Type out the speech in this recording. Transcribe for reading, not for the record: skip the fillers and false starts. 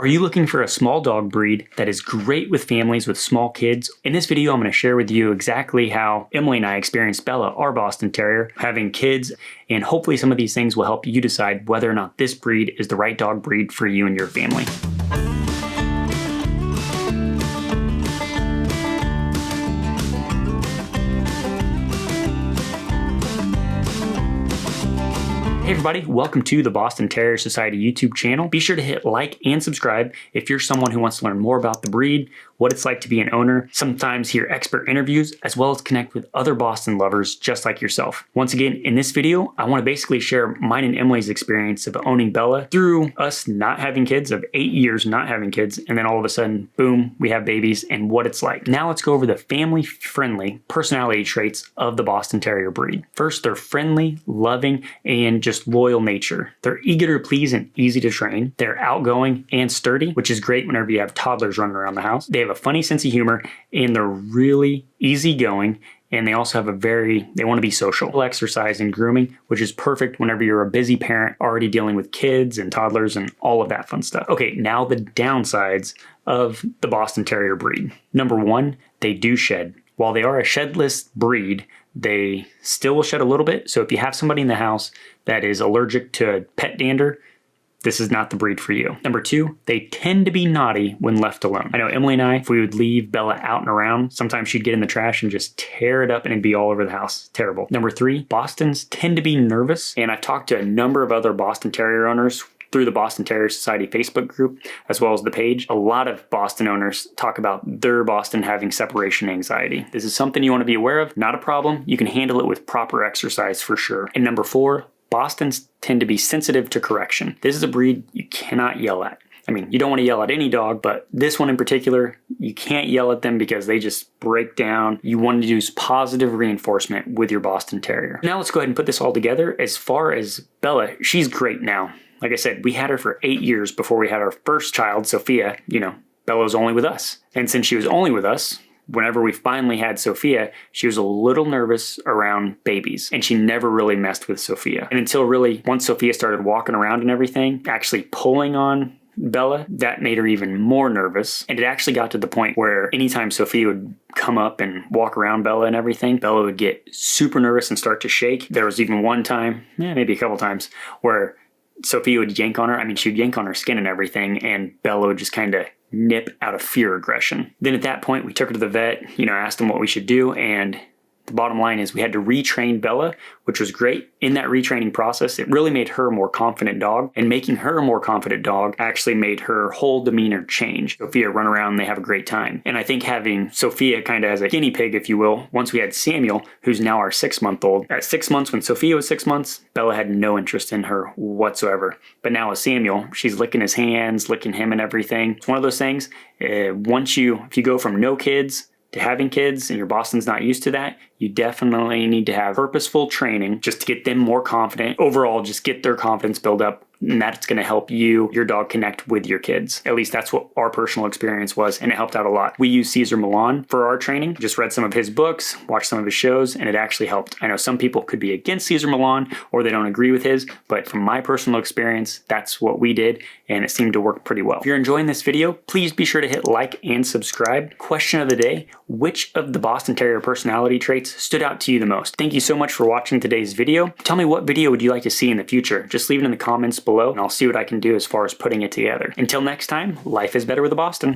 Are you looking for a small dog breed that is great with families with small kids? In this video, I'm going to share with you exactly how Emily and I experienced Bella, our Boston Terrier, having kids, and hopefully some of these things will help you decide whether or not this breed is the right dog breed for you and your family. Hey everybody, welcome to the Boston Terrier Society YouTube channel. Be sure to hit like and subscribe if you're someone who wants to learn more about the breed, what it's like to be an owner, sometimes hear expert interviews, as well as connect with other Boston lovers just like yourself. Once again, in this video, I want to basically share mine and Emily's experience of owning Bella through us not having kids, of 8 years not having kids, and then all of a sudden, boom, we have babies and what it's like. Now let's go over the family-friendly personality traits of the Boston Terrier breed. First, they're friendly, loving, and just loyal nature. They're eager to please and easy to train. They're outgoing and sturdy, which is great whenever you have toddlers running around the house. They have a funny sense of humor and they're really easygoing. And they also have they want to be social. Exercise and grooming, which is perfect whenever you're a busy parent already dealing with kids and toddlers and all of that fun stuff. Okay, now the downsides of the Boston Terrier breed. Number one, they do shed. While they are a shedless breed, they still will shed a little bit. So if you have somebody in the house that is allergic to pet dander, this is not the breed for you. Number two, they tend to be naughty when left alone. I know Emily and I, if we would leave Bella out and around, sometimes she'd get in the trash and just tear it up and it'd be all over the house. Terrible. Number three, Bostons tend to be nervous. And I've talked to a number of other Boston Terrier owners through the Boston Terrier Society Facebook group, as well as the page. A lot of Boston owners talk about their Boston having separation anxiety. This is something you want to be aware of. Not a problem. You can handle it with proper exercise for sure. And number four, Bostons tend to be sensitive to correction. This is a breed you cannot yell at. I mean, you don't want to yell at any dog, but this one in particular, you can't yell at them because they just break down. You want to use positive reinforcement with your Boston Terrier. Now let's go ahead and put this all together. As far as Bella, she's great now. Like I said, we had her for 8 years before we had our first child, Sophia. You know, Bella was only with us. And since she was only with us, whenever we finally had Sophia, she was a little nervous around babies and she never really messed with Sophia. And until really, once Sophia started walking around and everything, actually pulling on Bella, that made her even more nervous. And it actually got to the point where anytime Sophia would come up and walk around Bella and everything, Bella would get super nervous and start to shake. There was even one time, maybe a couple times, where Sophia would yank on her. I mean, she would yank on her skin and everything, and Bella would just kind of nip out of fear aggression. Then at that point, we took her to the vet, asked him what we should do, and the bottom line is we had to retrain Bella, which was great. In that retraining process, it really made her a more confident dog, and making her a more confident dog actually made her whole demeanor change. Sophia run around and they have a great time. And I think having Sophia kind of as a guinea pig, if you will, once we had Samuel, who's now our 6-month-old. At 6 months, when Sophia was 6 months, Bella had no interest in her whatsoever. But now with Samuel, she's licking his hands, licking him and everything. It's one of those things, if you go from no kids to having kids and your Boston's not used to that, you definitely need to have purposeful training just to get them more confident. Overall, just get their confidence build up, and that's going to help your dog connect with your kids. At least that's what our personal experience was, and it helped out a lot. We use Cesar Millan for our training. Just read some of his books, watched some of his shows, and it actually helped. I know some people could be against Cesar Millan or they don't agree with his, but from my personal experience, that's what we did, and it seemed to work pretty well. If you're enjoying this video, please be sure to hit like and subscribe. Question of the day: which of the Boston Terrier personality traits stood out to you the most? Thank you so much for watching today's video. Tell me, what video would you like to see in the future? Just leave it in the comments below and I'll see what I can do as far as putting it together. Until next time, life is better with a Boston.